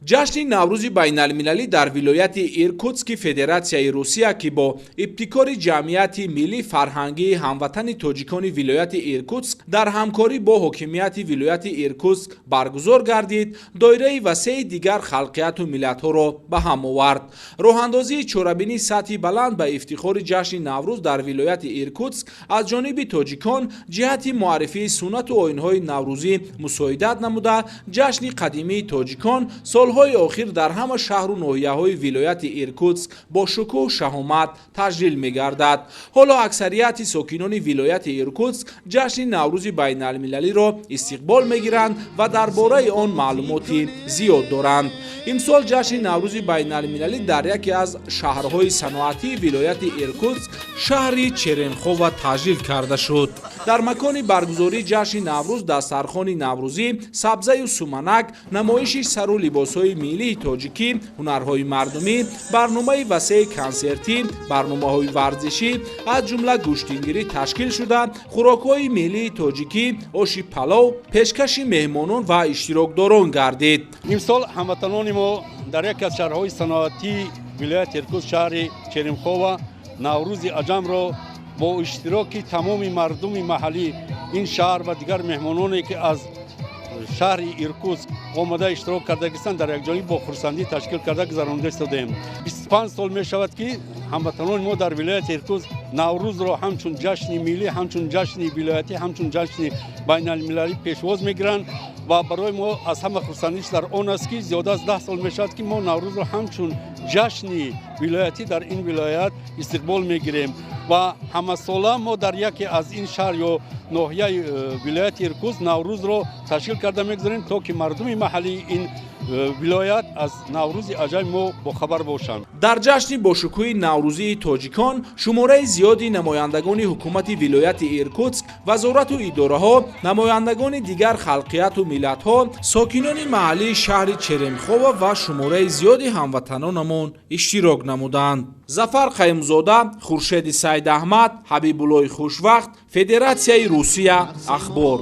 ҷашни наврӯзи байналмилалӣ дар вилояти Иркутски Федератсияи Русия ки бо ибтикори ҷамъияти миллии фарҳангии ҳамватани тоҷикони вилояти Иркутск дар ҳамкорӣ бо ҳокимияти вилояти Иркутск баргузор гардид, доираи васеъи дигар халқияту миллатҳоро ба ҳам овард. роҳандозии чорабинии сатҳи баланд ба ифтихори ҷашни Наврӯз дар вилояти Иркутск аз ҷониби тоҷикон ҷиҳати муаррифии суннату оинҳои наврӯзӣ мусоидат намуда, ҷашни қадимии тоҷикон солҳои охир дар ҳама шаҳру ноҳияҳои вилояти Иркутск бо шукӯҳ шаҳомат таҷлил мегардад. ҳоло аксарияти сокинони вилояти Иркутск ҷашни наврӯзи байналмилалиро истиқбол мегиранд ва дар бораи он маълумоти зиёд доранд. имсол ҷашни наврӯзи байналмилалӣ дар яке аз шаҳрҳои саноатии вилояти Иркутск шаҳри Черемхово таҷлил карда шуд. дар макони баргузории ҷашни Наврӯз дастархони наврӯзӣ, сабзаю суманак, намоиши сару либосҳои миллии тоҷикӣ, ҳунарҳои мардумӣ, барномаи васеъи консертӣ, барномаҳои варзишӣ аз ҷумла гӯштингирӣ ташкил шуда, хӯрокҳои миллии тоҷикӣ, оши палов пешкаши меҳмонон ва иштирокдорон гардид. имсол ҳамватанони мо дар яке аз шаҳрҳои саноатии вилояти Иркутск шаҳри Черемхово наврӯзи аҷамро бо иштироки тамоми мардуми маҳаллӣ ин шаҳр ва дигар меҳмононе ки аз шаҳри Иркутск омада иштирок кардагистанд дар якҷониб бо хурсандӣ ташкил карда гузаронида истодем. 25 сол мешавад ки ҳамватанони мо дар вилояти Иркутск наврӯзро ҳамчун ҷашни миллӣ, ҳамчун ҷашни вилоятӣ, ҳамчун ҷашни байналмилалӣ пешвоз мегиранд ва барои мо аз ҳама хурсандиш дар он аст ки зиёда аз 10 сол мешавад ки мо наврӯзро ҳамчун ҷашни вилоятӣ дар ин вилоят истиқбол мегирем ва ҳамасола мо дар яке аз ин шаҳр ё ноҳияи вилояти Иркутск наврӯзро ташкил карда мегузорем то ки мардуми маҳаллии ин вилоят аз наврӯзи аҷаби мо бохабар бошанд. дар ҷашни бошукӯҳи наврӯзии тоҷикон шумораи зиёди намояндагони ҳукумати вилояти Иркутск, вазорату идораҳо, намояндагони дигар халқияту миллатҳо, сокинони маҳаллии шаҳри Черемхово ва шумораи зиёди ҳамватанонамон иштирок намуданд. Зафар Қаимзода, Хуршеди Саид Аҳмад, Ҳабибуллои Хушвақт, Федератсияи Русия, Ахбор.